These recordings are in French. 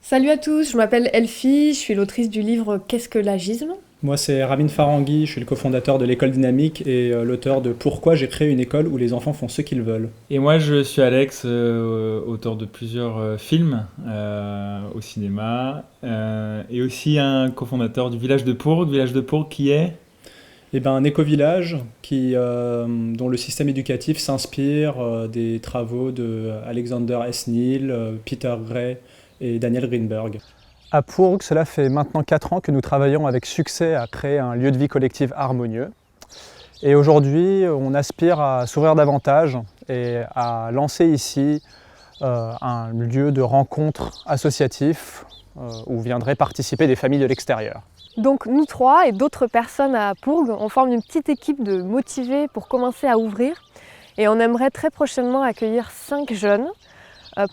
Salut à tous, je m'appelle Elfie, je suis l'autrice du livre Qu'est-ce que l'agisme? Moi, c'est Ravin Farangui, je suis le cofondateur de l'école dynamique et l'auteur de Pourquoi j'ai créé une école où les enfants font ce qu'ils veulent. Et moi, je suis Alex, auteur de plusieurs films au cinéma, et aussi un cofondateur du Village de Pourg qui est... Et ben, un éco-village dont le système éducatif s'inspire des travaux de Alexander S. Neal, Peter Gray et Daniel Greenberg. À Pourg, cela fait maintenant 4 ans que nous travaillons avec succès à créer un lieu de vie collective harmonieux. Et aujourd'hui, on aspire à s'ouvrir davantage et à lancer ici un lieu de rencontre associatif où viendraient participer des familles de l'extérieur. Donc nous trois et d'autres personnes à Pourg, on forme une petite équipe de motivés pour commencer à ouvrir et on aimerait très prochainement accueillir 5 jeunes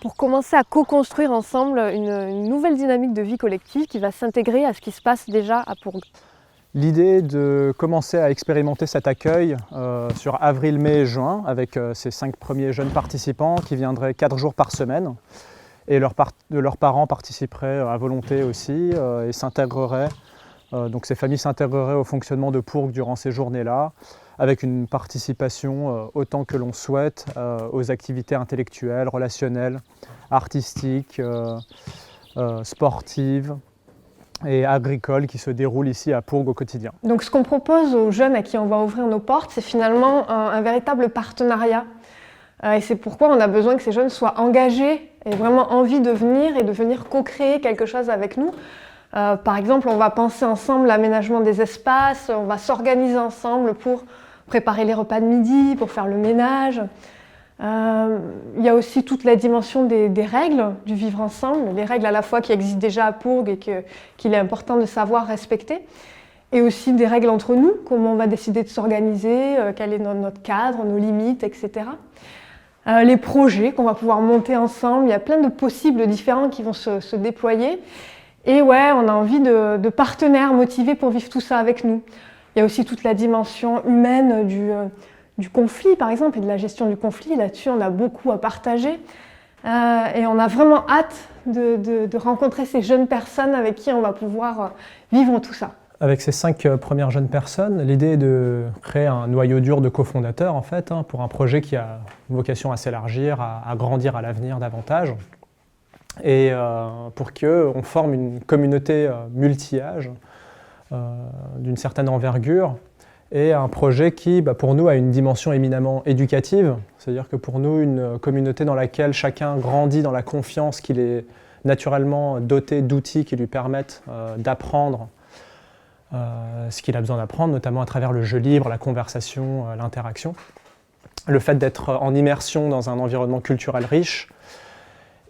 pour commencer à co-construire ensemble une nouvelle dynamique de vie collective qui va s'intégrer à ce qui se passe déjà à Pourg. L'idée de commencer à expérimenter cet accueil sur avril, mai et juin avec ces 5 premiers jeunes participants qui viendraient 4 jours par semaine et leurs parents participeraient à volonté aussi et s'intégreraient. Donc ces familles s'intégreraient au fonctionnement de Pourg durant ces journées-là avec une participation autant que l'on souhaite aux activités intellectuelles, relationnelles, artistiques, sportives et agricoles qui se déroulent ici à Pourg au quotidien. Donc ce qu'on propose aux jeunes à qui on va ouvrir nos portes, c'est finalement un véritable partenariat. Et c'est pourquoi on a besoin que ces jeunes soient engagés et vraiment envie de venir et de venir co-créer quelque chose avec nous. Par exemple, on va penser ensemble l'aménagement des espaces, on va s'organiser ensemble pour préparer les repas de midi, pour faire le ménage. Il y a aussi toute la dimension des règles du vivre ensemble, les règles à la fois qui existent déjà à Pourg et qu'il est important de savoir respecter, et aussi des règles entre nous, comment on va décider de s'organiser, quel est notre cadre, nos limites, etc. Les projets qu'on va pouvoir monter ensemble, il y a plein de possibles différents qui vont se déployer. Et ouais, on a envie de partenaires motivés pour vivre tout ça avec nous. Il y a aussi toute la dimension humaine du conflit, par exemple, et de la gestion du conflit. Là-dessus, on a beaucoup à partager. Et on a vraiment hâte de rencontrer ces jeunes personnes avec qui on va pouvoir vivre tout ça. Avec ces 5 premières jeunes personnes, l'idée est de créer un noyau dur de cofondateurs en fait, pour un projet qui a vocation à s'élargir, à grandir à l'avenir davantage. Et pour qu'on forme une communauté multi-âge d'une certaine envergure et un projet qui, pour nous, a une dimension éminemment éducative, c'est-à-dire que pour nous, une communauté dans laquelle chacun grandit dans la confiance qu'il est naturellement doté d'outils qui lui permettent d'apprendre ce qu'il a besoin d'apprendre, notamment à travers le jeu libre, la conversation, l'interaction, le fait d'être en immersion dans un environnement culturel riche,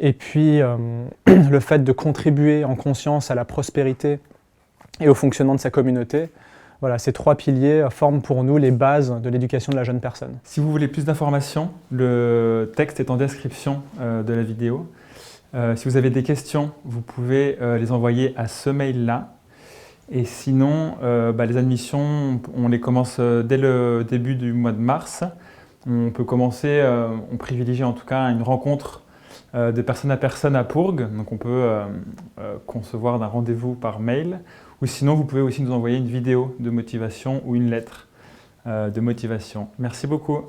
et puis le fait de contribuer en conscience à la prospérité et au fonctionnement de sa communauté. Voilà, ces 3 piliers forment pour nous les bases de l'éducation de la jeune personne. Si vous voulez plus d'informations, le texte est en description de la vidéo. Si vous avez des questions, vous pouvez les envoyer à ce mail-là. Et sinon, les admissions, on les commence dès le début du mois de mars. On peut commencer, on privilégie en tout cas une rencontre de personne à Pourg, donc on peut concevoir d'un rendez-vous par mail, ou sinon vous pouvez aussi nous envoyer une vidéo de motivation ou une lettre de motivation. Merci beaucoup.